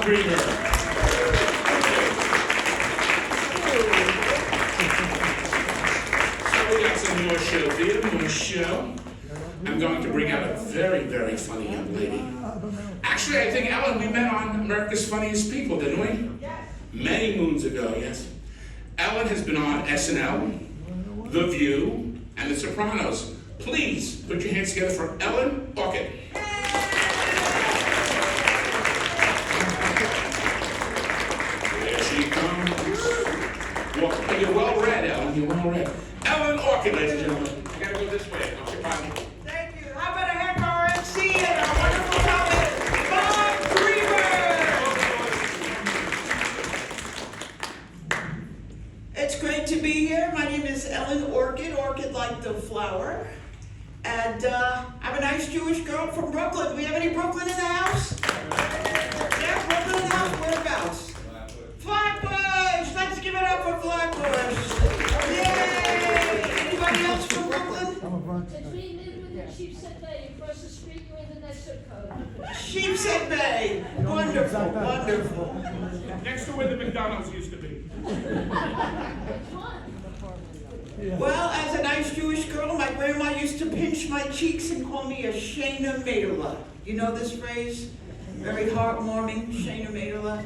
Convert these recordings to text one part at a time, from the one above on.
Greenberg. So we got some more show here, more show. I'm going to bring out a very, very funny young lady. Actually, I think, Ellen, we met on America's Funniest People, didn't we? Yes. Many moons ago, yes. Ellen has been on SNL, The View, and The Sopranos. Please put your hands together for Ellen Orchid. There she comes. Well, you're well read, Ellen. You're well read. Ellen Orchid, ladies and gentlemen. I gotta go this way. Occupy me. Thank you. How about a hand for our MC and our wonderful topic, Bob Greenberg? It's great to be here. My name is Ellen Orchid, orchid like the flower. And I'm a nice Jewish girl from Brooklyn. Do we have any Brooklyn in the house? Yeah, Brooklyn in the house. Whereabouts? Flatbush. Let's give it up for Flatbush. Yay! Anybody else from Brooklyn? Between Midwood and Sheepshead Bay, across the street, you're in the next zip code. Sheepshead Bay. Wonderful, wonderful. Next to where the McDonald's used to be. Well, as a nice Jewish girl, my grandma used to pinch my cheeks and call me a Shana Madela. You know this phrase? Very heartwarming, Shana Madela.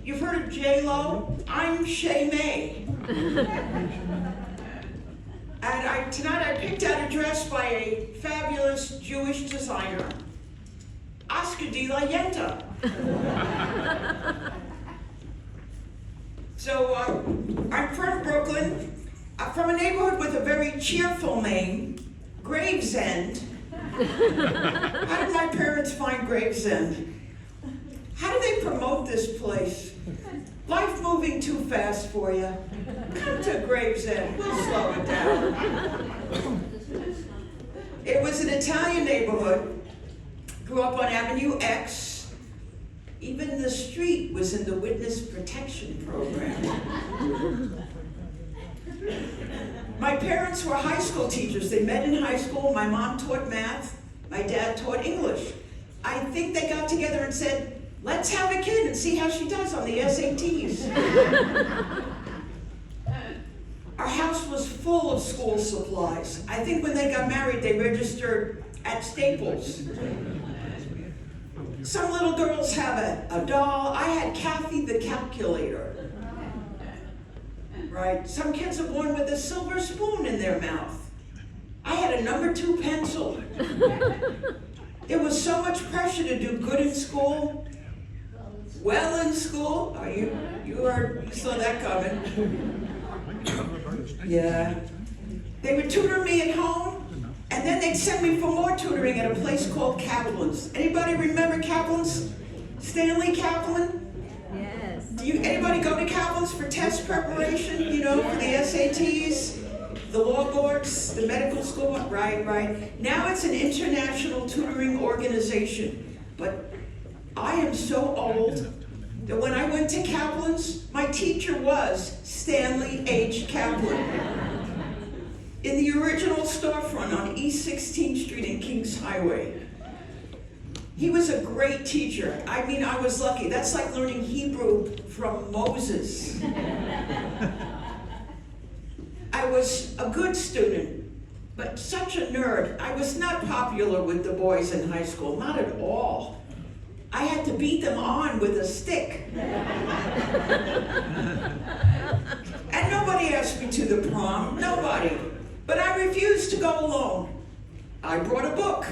You've heard of J-Lo? I'm Shay May. And tonight I picked out a dress by a fabulous Jewish designer, Oscar de la Yenta. So I'm from Brooklyn. I'm from a neighborhood with a very cheerful name, Gravesend. How did my parents find Gravesend? How do they promote this place? Life moving too fast for you. Come to Gravesend, we'll slow it down. It was an Italian neighborhood. Grew up on Avenue X. Even the street was in the witness protection program. My parents were high school teachers. They met in high school. My mom taught math. My dad taught English. I think they got together and said, let's have a kid and see how she does on the SATs. Our house was full of school supplies. I think when they got married, they registered at Staples. Some little girls have a doll. I had Kathy the calculator. Right? Some kids are born with a silver spoon in their mouth. I had a number 2 pencil. There was so much pressure to do good in school. Well in school. Oh, you saw that coming. Yeah. They would tutor me at home, and then they'd send me for more tutoring at a place called Kaplan's. Anybody remember Kaplan's? Stanley Kaplan? Yes. Anybody go to Kaplan's for test preparation, for the SATs, the law boards, the medical school? Right. Now it's an international tutoring organization. But I am so old that when I went to Kaplan's, my teacher was Stanley H. Kaplan. In the original storefront on East 16th Street and Kings Highway. He was a great teacher. I mean, I was lucky. That's like learning Hebrew from Moses. I was a good student, but such a nerd. I was not popular with the boys in high school, not at all. I had to beat them on with a stick. And nobody asked me to the prom, nobody. But I refused to go alone. I brought a book.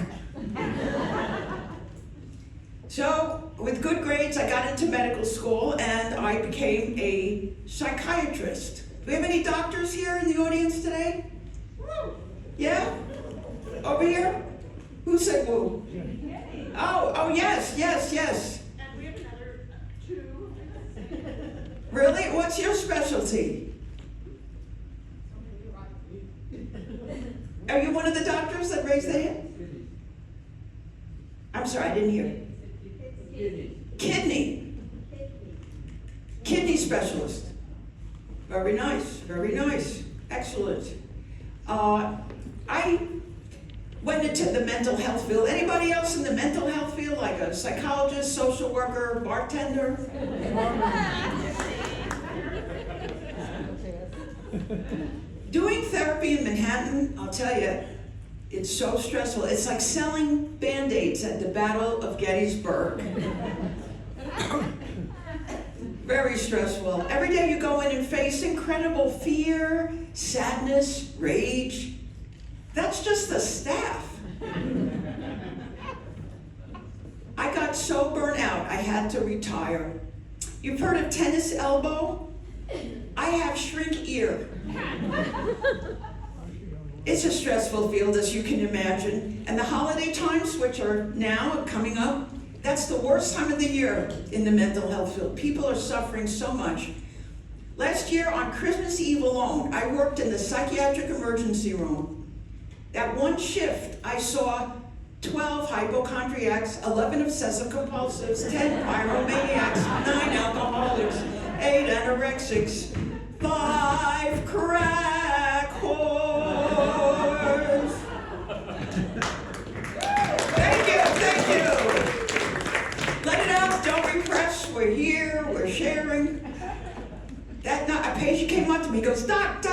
So, with good grades, I got into medical school and I became a psychiatrist. Do we have any doctors here in the audience today? Yeah? Over here? Who said woo? Oh, yes. And we have another 2. Really? What's your specialty? Are you one of the doctors that raised their hand? I'm sorry, I didn't hear. Kidney. Kidney specialist. Very nice. Excellent. I Went into the mental health field. Anybody else in the mental health field, like a psychologist, social worker, bartender? Doing therapy in Manhattan, I'll tell you, it's so stressful. It's like selling Band-Aids at the Battle of Gettysburg. Very stressful. Every day you go in and face incredible fear, sadness, rage. That's just the staff. I got so burnt out, I had to retire. You've heard of tennis elbow? I have shrink ear. It's a stressful field, as you can imagine. And the holiday times, which are now coming up, that's the worst time of the year in the mental health field. People are suffering so much. Last year, on Christmas Eve alone, I worked in the psychiatric emergency room. That one shift, I saw 12 hypochondriacs, 11 obsessive-compulsives, 10 pyromaniacs, 9 alcoholics, 8 anorexics, 5 crack whores. Thank you. Let it out, don't repress. We're here, we're sharing. That night, a patient came up to me, goes, Doc,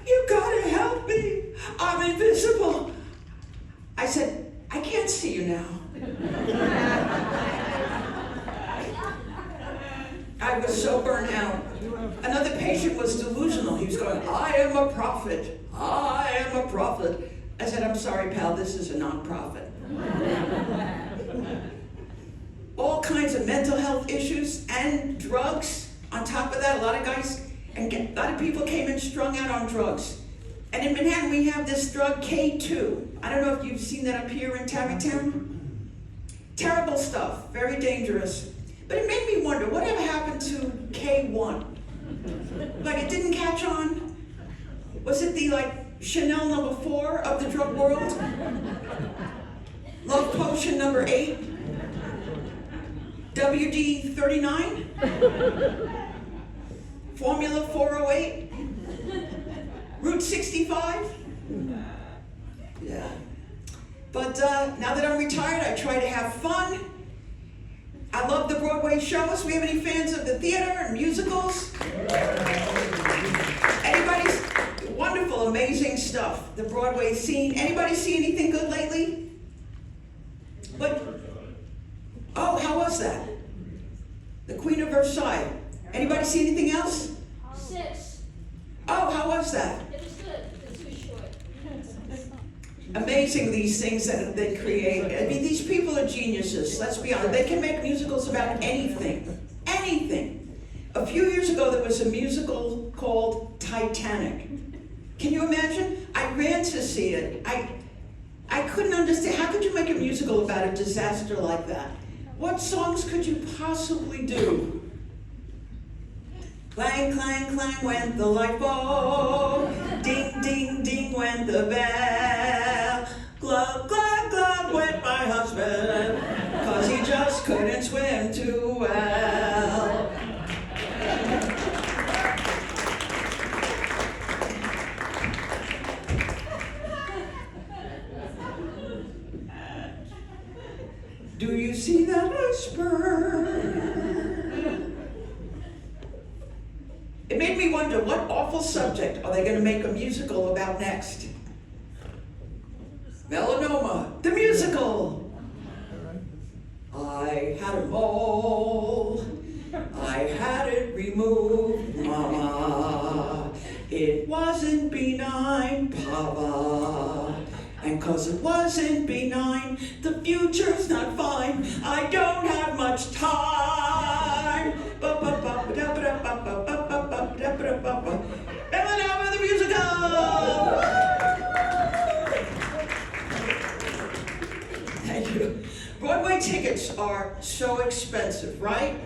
you gotta help me. I'm invisible. I said, I can't see you now. I was so burnt out. Another patient was delusional. He was going, I am a prophet. I am a prophet. I said, I'm sorry, pal, this is a nonprofit. All kinds of mental health issues and drugs. On top of that, a lot of guys and a lot of people came in strung out on drugs. And in Manhattan, we have this drug, K2. I don't know if you've seen that up here in Tarrytown. Terrible stuff, very dangerous. But it made me wonder, whatever happened to K1? Like, it didn't catch on? Was it the, Chanel number 4 of the drug world? Love potion number 8? WD 39? Formula 408? Route 65? Yeah. But now that I'm retired, I try to have fun. I love the Broadway shows. We have any fans of the theater and musicals? Anybody's wonderful, amazing stuff. The Broadway scene. Anybody see anything good lately? Oh, how was that? The Queen of Versailles. Anybody see anything else? 6. Oh, how was that? It was good. It's too short. Amazing, these things that they create. I mean, these people are geniuses. Let's be honest. They can make musicals about anything. Anything. A few years ago, there was a musical called Titanic. Can you imagine? I ran to see it. I couldn't understand. How could you make a musical about a disaster like that? What songs could you possibly do? Clang, clang, clang went the light bulb. Ding, ding, ding went the bell. Glug, glug, glug went my husband, 'cause he just couldn't swim too well. Do you see that iceberg? It made me wonder, what awful subject are they going to make a musical about next? Melanoma, the musical. I had a mole, I had it removed, mama. It wasn't benign, papa. And 'cause it wasn't benign, the future's not fine. I don't have much time. Melanoma the musical! Thank you. Broadway tickets are so expensive, right?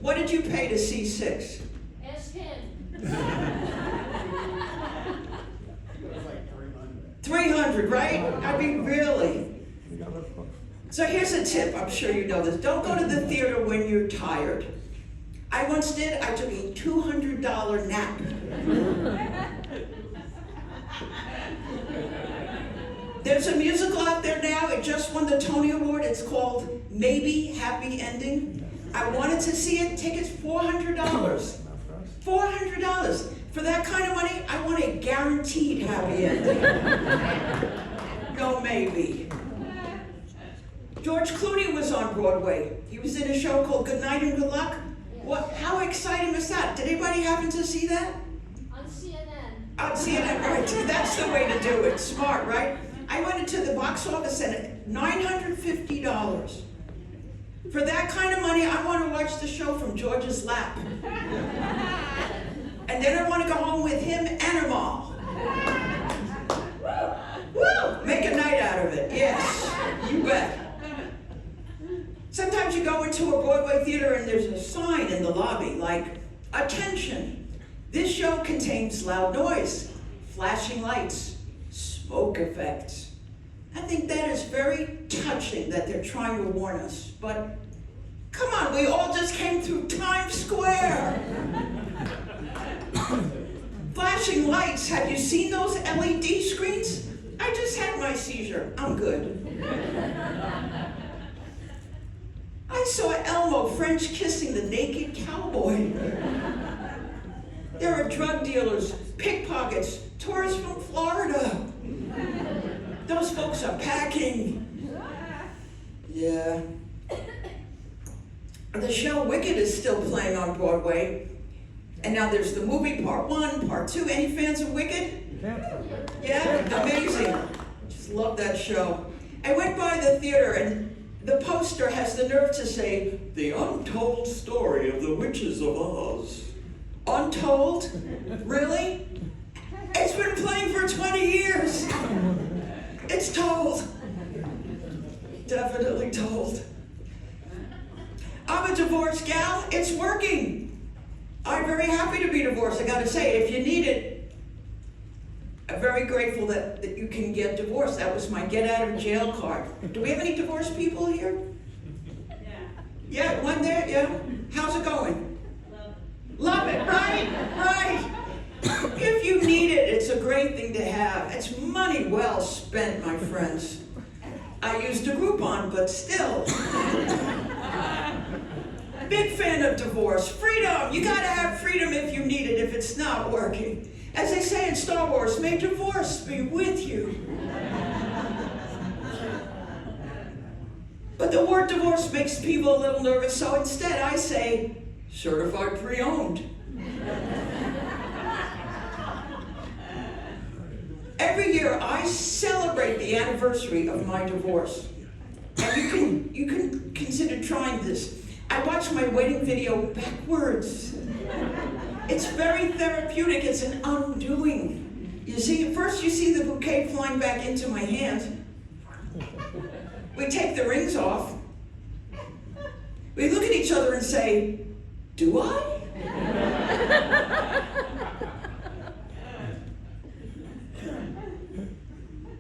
What did you pay to see 6? Ask him. 300, right? I mean, really. So here's a tip, I'm sure you know this. Don't go to the theater when you're tired. I once did, I took a $200 nap. There's a musical out there now. It just won the Tony Award. It's called Maybe Happy Ending. I wanted to see it. Tickets $400. $400. For that kind of money, I want a guaranteed happy ending. No maybe. George Clooney was on Broadway. He was in a show called Good Night and Good Luck. What? How exciting was that? Did anybody happen to see that? On CNN. On CNN, right. That's the way to do it. Smart, right? I went into the box office and $950. For that kind of money, I want to watch the show from George's lap. And then I want to go home with him and Amal. Woo! Make a night out of it. Yes, you bet. Sometimes you go into a Broadway theater and there's a sign in the lobby like, "Attention, this show contains loud noise, flashing lights, smoke effects." I think that is very touching that they're trying to warn us, but come on, we all just came through Times Square. Flashing lights, have you seen those LED screens? I just had my seizure, I'm good. I saw Elmo French kissing the naked cowboy. There are drug dealers, pickpockets, tourists from Florida. Those folks are packing. Yeah. The show Wicked is still playing on Broadway. And now there's the movie, part 1, part 2. Any fans of Wicked? Yeah? Amazing. Just love that show. I went by the theater and the poster has the nerve to say, "The Untold Story of the Witches of Oz." Untold? Really? It's been playing for 20 years. It's told. Definitely told. I'm a divorced gal. It's working. I'm very happy to be divorced. I gotta say, if you need it, I'm very grateful that you can get divorced. That was my get out of jail card. Do we have any divorced people here? Yeah, one there, yeah. How's it going? Love it, right? Right. If you need it, it's a great thing to have. It's money well spent, my friends. I used a Groupon, but still. Big fan of divorce. Freedom. You gotta have freedom if you need it, if it's not working. As they say in Star Wars, may divorce be with you. But the word divorce makes people a little nervous, so instead I say, certified pre-owned. Every year I celebrate the anniversary of my divorce. And you can consider trying this. I watch my wedding video backwards. It's very therapeutic. It's an undoing. You see, first you see the bouquet flying back into my hand. We take the rings off. We look at each other and say, "Do I?"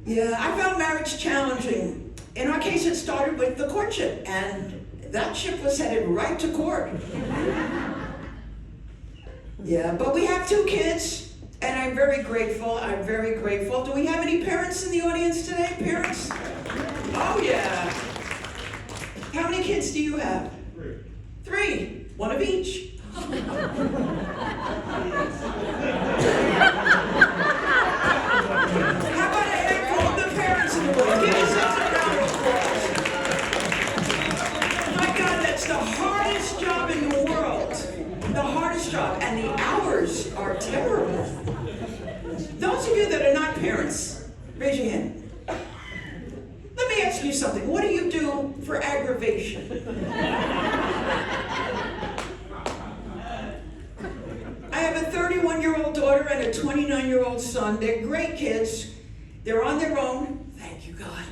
Yeah, I found marriage challenging. In our case, it started with the courtship, and that ship was headed right to court. Yeah, but we have 2 kids, and I'm very grateful. I'm very grateful. Do we have any parents in the audience today? Parents? Oh, yeah. How many kids do you have? 3. 1 of each. How about a handful of the parents in the room? Give yourselves a round of applause. My God, that's the hardest job in the world. The hardest job, and the hours are terrible. Those of you that are not parents, raise your hand. Let me ask you something. What do you do for aggravation? I have a 31-year-old daughter and a 29-year-old son. They're great kids. They're on their own. Thank you, God.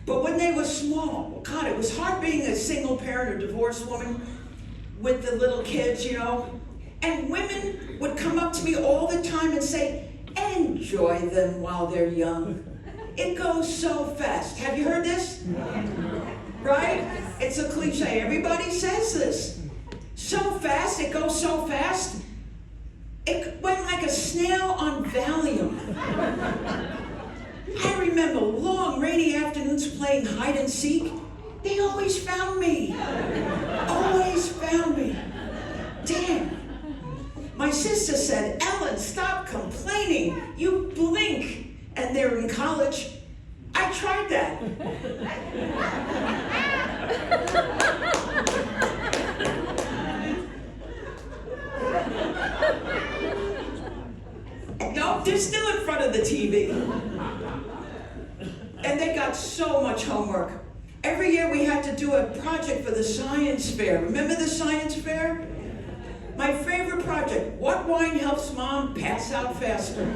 But when they were small, God, it was hard being a single parent or divorced woman with the little kids, you know. And women would come up to me all the time and say, "Enjoy them while they're young. It goes so fast." Have you heard this? Right? It's a cliche. Everybody says this. So fast, it goes so fast. It went like a snail on Valium. I remember long rainy afternoons playing hide and seek. They always found me. Always found me. Damn. My sister said, Ellen, stop complaining. You blink. And they're in college. I tried that. No, they're still in front of the TV. And they got so much homework. Every year we had to do a project for the science fair. Remember the science fair? My favorite project, what wine helps mom pass out faster?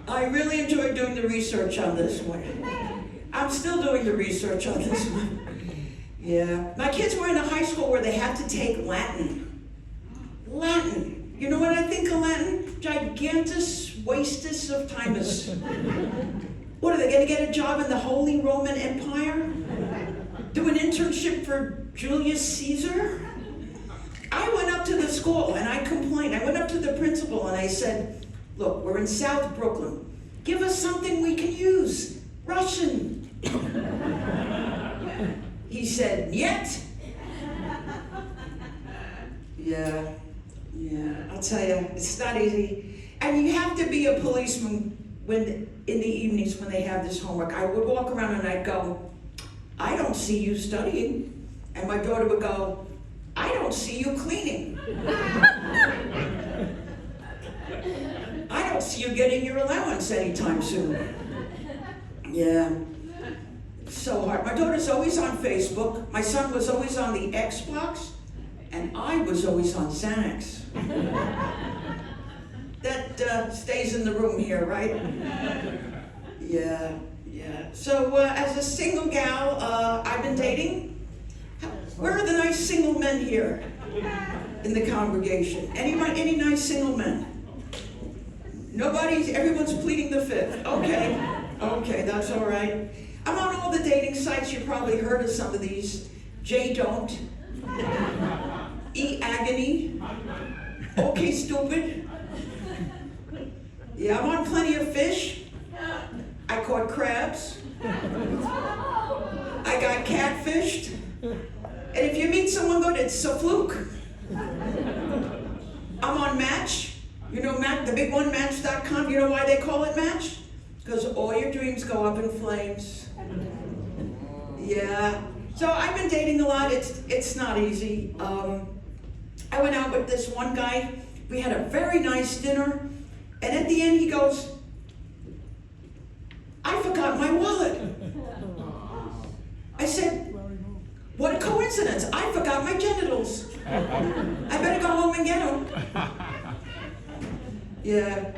I really enjoyed doing the research on this one. I'm still doing the research on this one. Yeah. My kids were in a high school where they had to take Latin. Latin. You know what I think of Latin? Gigantus wastus of timus. What, are they going to get a job in the Holy Roman Empire? Do an internship for Julius Caesar? I went up to the school and I complained. I went up to the principal and I said, look, we're in South Brooklyn. Give us something we can use. Russian. He said, Niet. Yeah, I'll tell you, it's not easy. And you have to be a policeman in the evenings when they have this homework. I would walk around and I'd go, I don't see you studying. And my daughter would go, I don't see you cleaning. I don't see you getting your allowance anytime soon. Yeah, it's so hard. My daughter's always on Facebook. My son was always on the Xbox. And I was always on Xanax. That stays in the room here, right? Yeah. So as a single gal, I've been dating. Where are the nice single men here in the congregation? Any nice single men? Nobody? Everyone's pleading the fifth. Okay, that's all right. I'm on all the dating sites. You've probably heard of some of these. J Don't. E-Agony. Okay, Stupid. Yeah, I'm on Plenty of Fish. I caught crabs. I got catfished. And if you meet someone good, it's a fluke. I'm on Match. You know Match, the big one, Match.com. You know why they call it Match? Because all your dreams go up in flames. Yeah. So I've been dating a lot. It's not easy. I went out with this one guy. We had a very nice dinner. And at the end he goes, I forgot my wallet. I said, what a coincidence. I forgot my genitals. I better go home and get them. Yeah.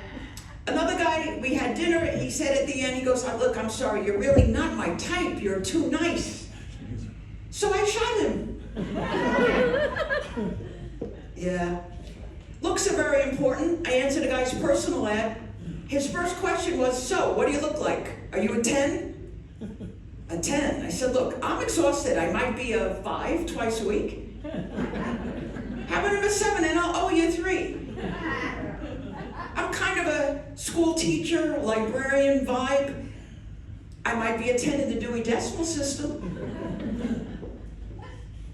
Another guy, we had dinner. He said at the end, he goes, look, I'm sorry. You're really not my type. You're too nice. So I shot him. Yeah. Looks are very important. I answered a guy's personal ad. His first question was, so, what do you look like? Are you a 10? A 10. I said, look, I'm exhausted. I might be a 5 twice a week. How about I'm a 7 and I'll owe you 3? I'm kind of a school teacher, librarian vibe. I might be a 10 in the Dewey Decimal System.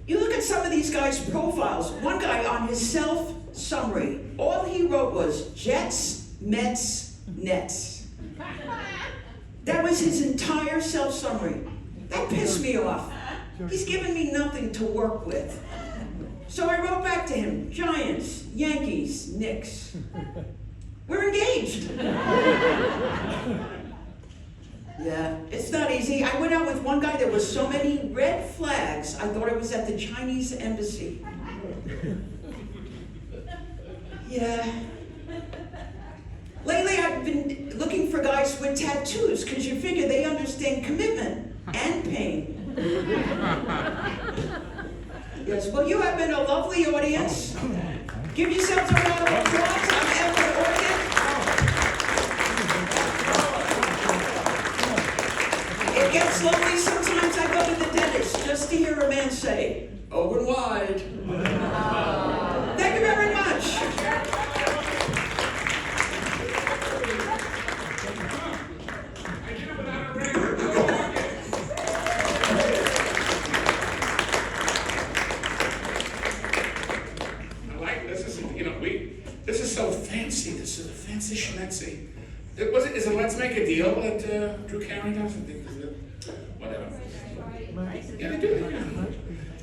You look at some of these guys' profiles. One guy on his self-summary, all he wrote was Jets, Mets, Nets. That was his entire self-summary. That pissed me off. He's given me nothing to work with. So I wrote back to him, Giants, Yankees, Knicks. We're engaged. Yeah, it's not easy. I went out with one guy, there were so many red flags, I thought I was at the Chinese embassy. Yeah. Lately I've been looking for guys with tattoos, because you figure they understand commitment and pain. Yes, well, you have been a lovely audience. Give yourselves a round of applause. I'm Beth Orchid. It gets lonely sometimes. I go to the dentist just to hear a man say, open wide. Thank you very much. let's see. Is it Let's Make a Deal that Drew Carey does? I think is it. Whatever. Yeah, they do it. Yeah.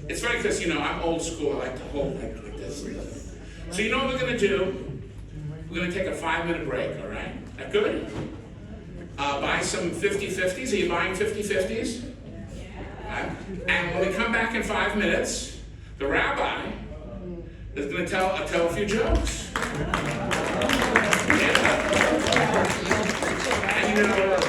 It's funny because, I'm old school. I like to hold like this. So you know what we're going to do? We're going to take a 5-minute break, all right? That good? Buy some 50-50s. Are you buying 50-50s? And when we come back in 5 minutes, the rabbi is going to tell a few jokes. Yeah. And